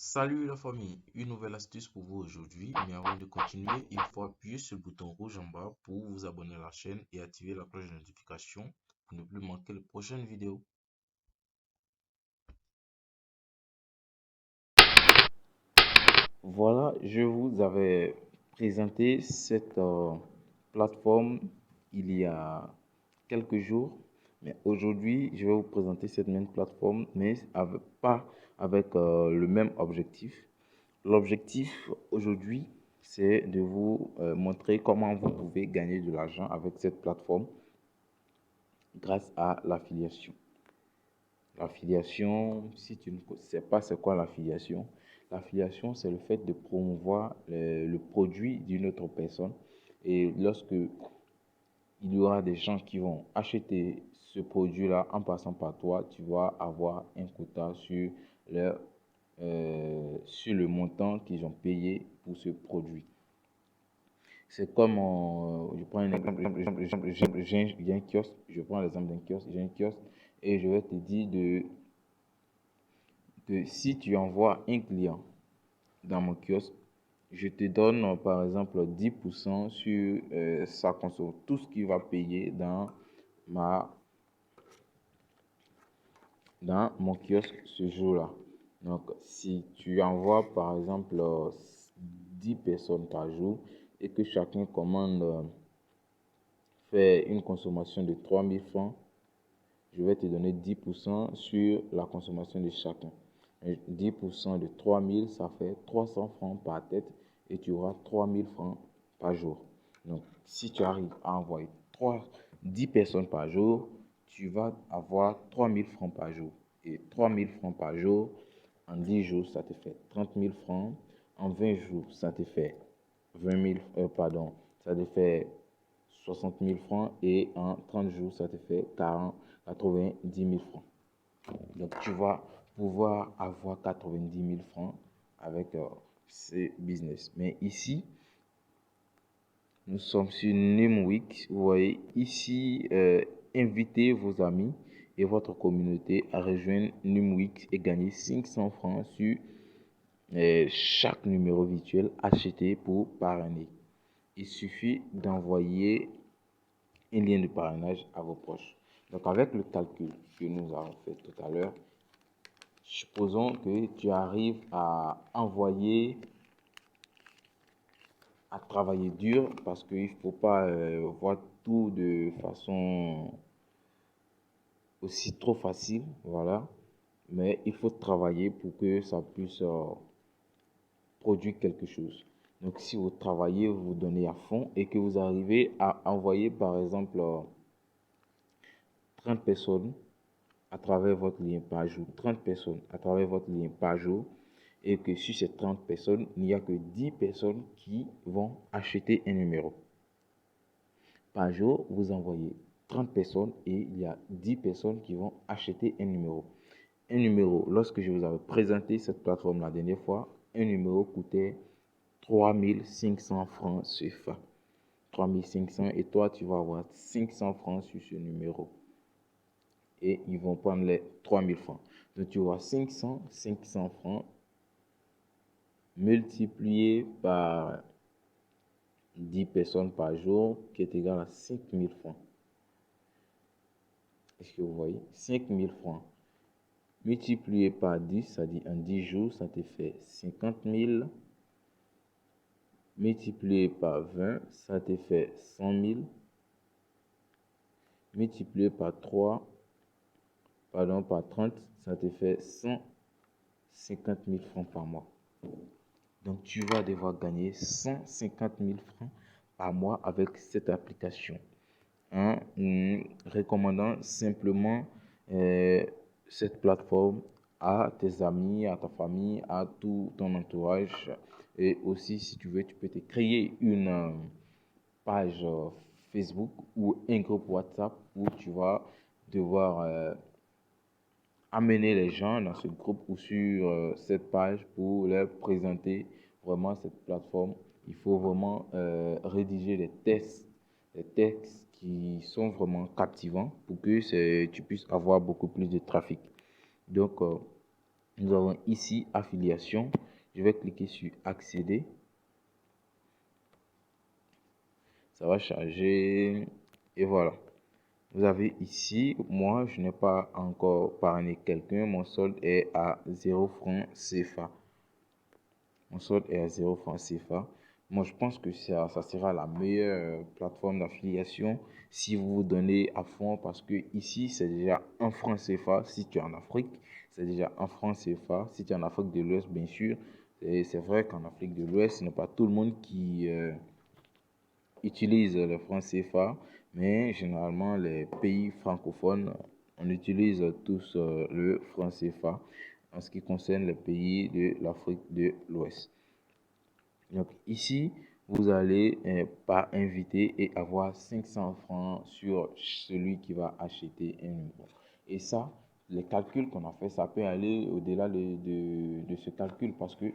Salut la famille, une nouvelle astuce pour vous aujourd'hui, mais avant de continuer, il faut appuyer sur le bouton rouge en bas pour vous abonner à la chaîne et activer la cloche de notification pour ne plus manquer les prochaines vidéos. Voilà, je vous avais présenté cette plateforme il y a quelques jours, mais aujourd'hui, je vais vous présenter cette même plateforme, mais pas avec le même objectif. L'objectif aujourd'hui, c'est de vous montrer comment vous pouvez gagner de l'argent avec cette plateforme grâce à l'affiliation. L'affiliation, si tu ne sais pas c'est quoi l'affiliation, c'est le fait de promouvoir le produit d'une autre personne. Et lorsque il y aura des gens qui vont acheter ce produit-là en passant par toi, tu vas avoir un quota sur le montant qu'ils ont payé pour ce produit. C'est comme, je prends un exemple, j'ai un kiosque, je prends l'exemple d'un kiosque, j'ai un kiosque et je vais te dire que si tu envoies un client dans mon kiosque, je te donne par exemple 10% sur sa conso, tout ce qu'il va payer ma, dans mon kiosque ce jour-là. Donc, si tu envoies par exemple 10 personnes par jour et que chacun commande fait une consommation de 3 000 francs, je vais te donner 10% sur la consommation de chacun. Et 10% de 3 000, ça fait 300 francs par tête et tu auras 3 000 francs par jour. Donc, si tu arrives à envoyer 10 personnes par jour, tu vas avoir 3 000 francs par jour. Et 3 000 francs par jour, en 10 jours, ça te fait 30 000 francs. En 20 jours, ça te fait 20 000, ça te fait 60 000 francs et en 30 jours, ça te fait 90 000 francs. Donc, tu vas pouvoir avoir 90 000 francs avec ce business. Mais ici, nous sommes sur Numweek. Vous voyez ici, invitez vos amis et votre communauté à rejoindre Numweek et gagner 500 francs sur chaque numéro virtuel acheté par année. Il suffit d'envoyer un lien de parrainage à vos proches. Donc, avec le calcul que nous avons fait tout à l'heure, supposons que tu arrives à envoyer, à travailler dur, parce qu'il ne faut pas voir tout de façon aussi trop facile, voilà. Mais il faut travailler pour que ça puisse produire quelque chose. Donc, si vous travaillez, vous donnez à fond et que vous arrivez à envoyer, par exemple, 30 personnes à travers votre lien par jour, 30 personnes à travers votre lien par jour, et que sur ces 30 personnes, il n'y a que 10 personnes qui vont acheter un numéro. Par jour, vous envoyez 30 personnes et il y a 10 personnes qui vont acheter un numéro. Un numéro, lorsque je vous avais présenté cette plateforme la dernière fois, un numéro coûtait 3500 francs CFA. 3500 et toi, tu vas avoir 500 francs sur ce numéro. Et ils vont prendre les 3000 francs. Donc, tu auras 500 francs multiplié par 10 personnes par jour qui est égal à 5000 francs. Est-ce que vous voyez? 5000 francs multiplié par 10, ça dit en 10 jours, ça te fait 50 000. Multiplié par 20, ça te fait 100 000. Multiplié par 3, par 30, ça te fait 150 000 francs par mois. Donc, tu vas devoir gagner 150 000 francs par mois avec cette application. En recommandant simplement cette plateforme à tes amis, à ta famille, à tout ton entourage. Et aussi, si tu veux, tu peux te créer une page Facebook ou un groupe WhatsApp où tu vas devoir amener les gens dans ce groupe ou sur cette page pour leur présenter vraiment cette plateforme. Il faut vraiment rédiger des textes qui sont vraiment captivants pour que tu puisses avoir beaucoup plus de trafic. Donc, Nous avons ici affiliation. Je vais cliquer sur accéder. Ça va charger et voilà. Vous avez ici, moi je n'ai pas encore parrainé quelqu'un, mon solde est à 0 francs CFA. Mon solde est à 0 francs CFA. Moi je pense que ça sera la meilleure plateforme d'affiliation si vous vous donnez à fond, parce que ici c'est déjà 1 franc CFA si tu es en Afrique, c'est déjà 1 franc CFA si tu es en Afrique de l'Ouest bien sûr. C'est vrai qu'en Afrique de l'Ouest, ce n'est pas tout le monde qui utilise le franc CFA, mais généralement les pays francophones, on utilise tous le franc CFA en ce qui concerne les pays de l'Afrique de l'Ouest. Donc ici, vous allez par inviter et avoir 500 francs sur celui qui va acheter un numéro. Et ça, les calculs qu'on a fait, ça peut aller au-delà de ce calcul, parce que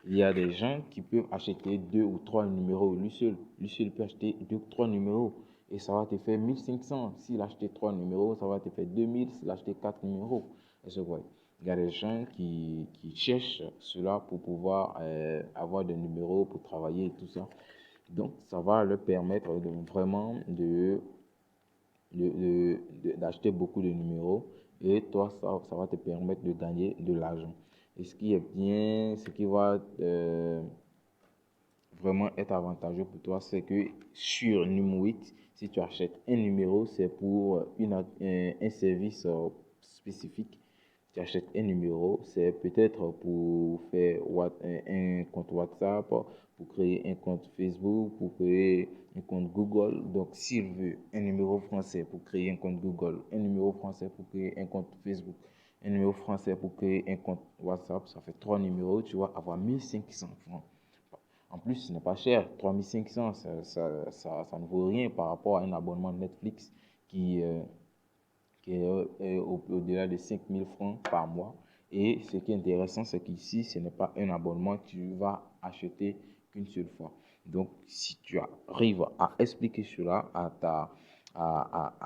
il y a des gens qui peuvent acheter 2 ou 3 numéros. Lui seul peut acheter 2 ou 3 numéros et ça va te faire 1500. S'il a acheté 3 numéros, ça va te faire 2000 s'il a acheté 4 numéros. Et c'est vrai. Il y a des gens qui cherchent cela pour pouvoir avoir des numéros pour travailler et tout ça. Donc, ça va leur permettre de vraiment d'acheter beaucoup de numéros, et toi, ça va te permettre de gagner de l'argent. Et ce qui est bien, ce qui va vraiment être avantageux pour toi, c'est que sur Numwit, si tu achètes un numéro, c'est pour un service spécifique. Tu achètes un numéro, c'est peut-être pour faire un compte WhatsApp, pour créer un compte Facebook, pour créer un compte Google. Donc, s'il veut un numéro français pour créer un compte Google, un numéro français pour créer un compte Facebook, un numéro français pour créer un compte WhatsApp, ça fait 3 numéros, tu vas avoir 1500 francs. En plus, ce n'est pas cher, 3500, ça ne vaut rien par rapport à un abonnement Netflix qui est au-delà de 5000 francs par mois. Et ce qui est intéressant, c'est qu'ici, ce n'est pas un abonnement que tu vas acheter qu'une seule fois. Donc, si tu arrives à expliquer cela à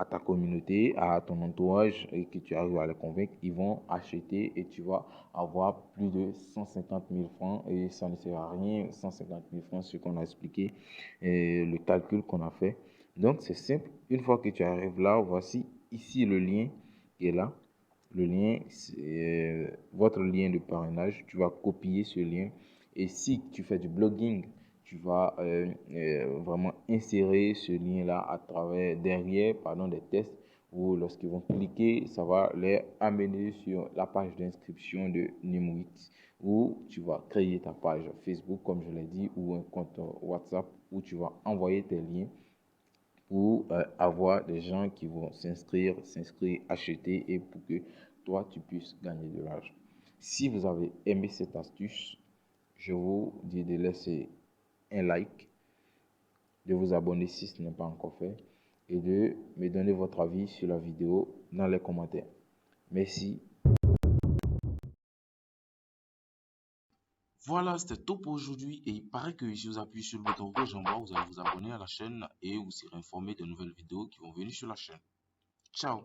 ta communauté, à ton entourage, et que tu arrives à les convaincre, ils vont acheter et tu vas avoir plus de 150 000 francs, et ça ne sert à rien, 150 000 francs, ce qu'on a expliqué, et le calcul qu'on a fait. Donc, c'est simple. Une fois que tu arrives là, voici ici le lien qui est là. Le lien, c'est votre lien de parrainage. Tu vas copier ce lien. Et si tu fais du blogging, tu vas vraiment insérer ce lien-là à travers, derrière, pardon, des tests, où lorsqu'ils vont cliquer, ça va les amener sur la page d'inscription de Numwit, où tu vas créer ta page Facebook, comme je l'ai dit, ou un compte WhatsApp, où tu vas envoyer tes liens pour avoir des gens qui vont s'inscrire, acheter, et pour que toi, tu puisses gagner de l'argent. Si vous avez aimé cette astuce, je vous dis de laisser un like, de vous abonner si ce n'est pas encore fait, et de me donner votre avis sur la vidéo dans les commentaires. Merci. Voilà, c'était tout pour aujourd'hui et il paraît que si vous appuyez sur le bouton rouge en bas, vous allez vous abonner à la chaîne et vous serez informé de nouvelles vidéos qui vont venir sur la chaîne. Ciao!